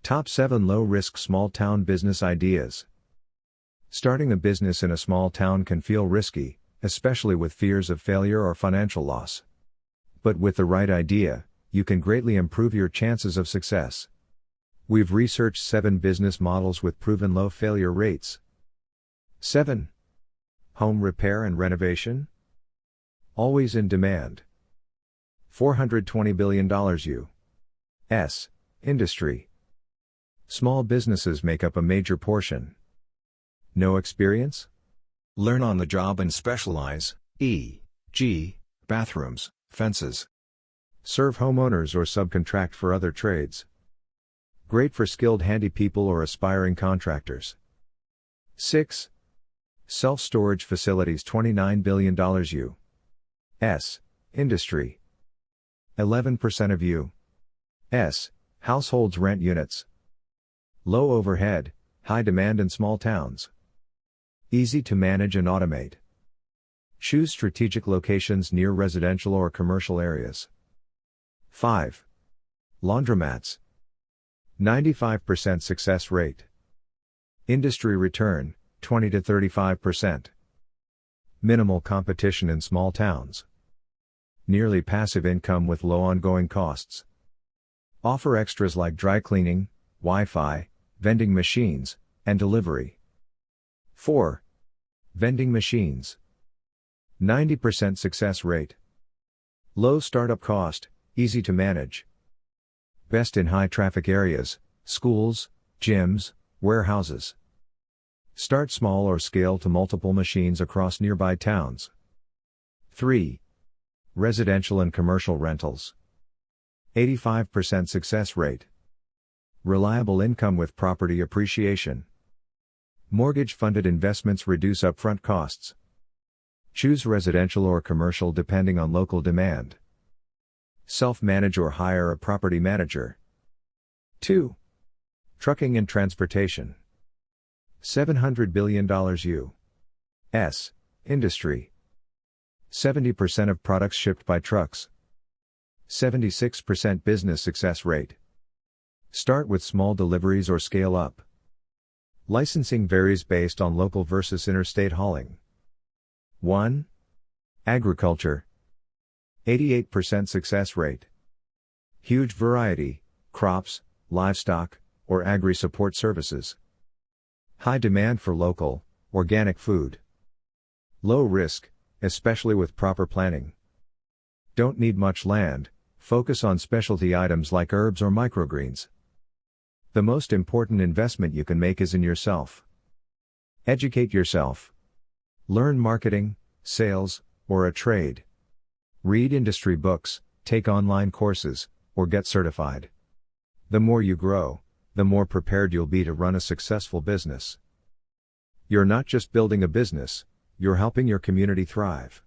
Top 7 Low-Risk Small-Town Business Ideas. Starting a business in a small town can feel risky, especially with fears of failure or financial loss. But with the right idea, you can greatly improve your chances of success. We've researched 7 business models with proven low failure rates. 7. Home repair and renovation. Always in demand. $420 billion U.S. industry. Small businesses make up a major portion. No experience? Learn on the job and specialize, e.g., bathrooms, fences. Serve homeowners or subcontract for other trades. Great for skilled handy people or aspiring contractors. 6. Self-storage facilities. $29 billion U.S. industry. 11% of U.S. households rent units. Low overhead, high demand in small towns. Easy to manage and automate. Choose strategic locations near residential or commercial areas. 5. Laundromats. 95% success rate. Industry return, 20 to 35%. Minimal competition in small towns. Nearly passive income with low ongoing costs. Offer extras like dry cleaning, Wi-Fi, vending machines, and delivery. 4. Vending machines. 90% success rate. Low startup cost, easy to manage. Best in high traffic areas, schools, gyms, warehouses. Start small or scale to multiple machines across nearby towns. 3. Residential and commercial rentals. 85% success rate. Reliable income with property appreciation. Mortgage-funded investments reduce upfront costs. Choose residential or commercial depending on local demand. Self-manage or hire a property manager. 2. Trucking and transportation. $700 billion U.S. industry. 70% of products shipped by trucks. 76% business success rate. Start with small deliveries or scale up. Licensing varies based on local versus interstate hauling. 1. Agriculture. 88% success rate. Huge variety, crops, livestock, or agri-support services. High demand for local, organic food. Low risk, especially with proper planning. Don't need much land, focus on specialty items like herbs or microgreens. The most important investment you can make is in yourself. Educate yourself. Learn marketing, sales, or a trade. Read industry books, take online courses, or get certified. The more you grow, the more prepared you'll be to run a successful business. You're not just building a business, you're helping your community thrive.